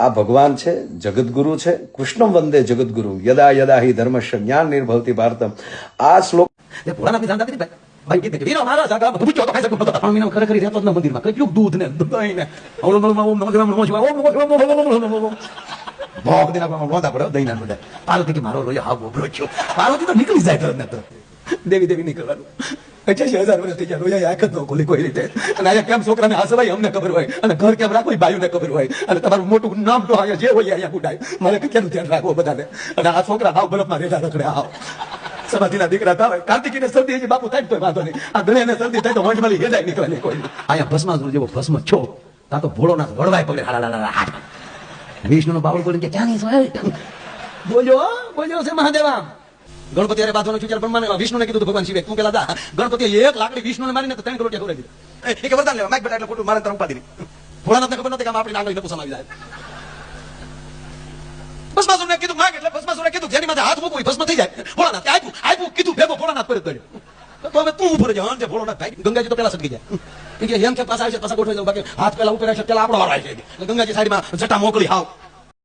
આ ભગવાન છે, જગતગુરુ છે. કૃષ્ણમ વંદે જગતગુરુ યદા યદા હિ ધર્મસ્ય જ્ઞાન નિર્ભવતિ ભારતમ. આ શ્લોક ભોળાનાથની જાણતા નથી ભાઈ કે વીરો મારા સાગા બધું પૂછ્યો તો ખાઈ શકું નતો. 3 મહિના ખરેખર રહેતો જ ન મંદિરમાં. કેટલું દૂધ ને દહીં ને ભોગ દઈને આપણે રોંધા પડે દહીંના બધા. પાર્વતી કે મારો રોયો હાવ ઉભરો થયો. પાર્વતી તો નીકળી જાય તરત ને તરત. દેવી નીકળવાનું. 80,000 વર્ષ થઈ ગયા રોયા આંખ જ ન ખોલી કોઈ રીતે. અને અહીંયા કેમ છોકરાને હસવાય અમને ખબર હોય, અને ઘર કેમ રાખવું બાયુને ખબર હોય, અને તમારું મોટું નામ તો અહીંયા જે હોય અહીંયા ગુડાય. મારે કેટલું ધ્યાન રાખવું બધાને. અને આ છોકરા હાવ બરફમાં રેડા રખડે હાવ. સમાધિના દીકરા થાય. કાર્તિકીને શરદી હજી બાપુ થાય તો વાંધો નહીં. આ દળિયાને શરદી થાય તો વંશમાલી હેડાય નીકળે નહીં કોઈ. અહીંયા ભસ્માસુર જેવો ભસ્મ છો ત્યાં તો ભોળોનાથ વળવાય પગલે હાડા વિષ્ણુનો બાવળ બોલીને કે ક્યાં નહીં બોલ્યો છે મહાદેવા. ગણપતિ અરે બાંધવાનો છું બ્રહ્માને વિષ્ણુને કીધું ભગવાન શિવે તું પેલા જા. ગણપતિ એક લાકડી વિષ્ણુને મારીને તો 3 કરોડ ખવડાવી દીધા. એ કે વરદાન લેવા માઈક બેટા એટલે ખોટું મારે તર ઉપાડી નહીં. ભોળાનાથને ખબર નહોતી કે આપણી આંગળીને પૂછવામાં આવી જાય. ભસ્માસુરને કીધું માગ એટલે ભસ્માસુરને કીધું જેની માથે હાથ મૂકવું ભસ્મ થઈ જાય. ભોળાનાથ આપ્યું કીધું ભેગો ભોળાનાથ પર દળ્યો. તો હવે તું ઉપર જા જે ભોળાનાથ ભાઈ. ગંગાજી તો પેલા સટકી જાય. એ કે એમ કે પાછા આવશે પાછા ગોઠવાઈ જાવ બાકી હાથ પેલા ઉપર આવશે પેલા આપણો વાળો આવી જાય. ગંગાજી સાઈડમાં જટા મોકલી હાવ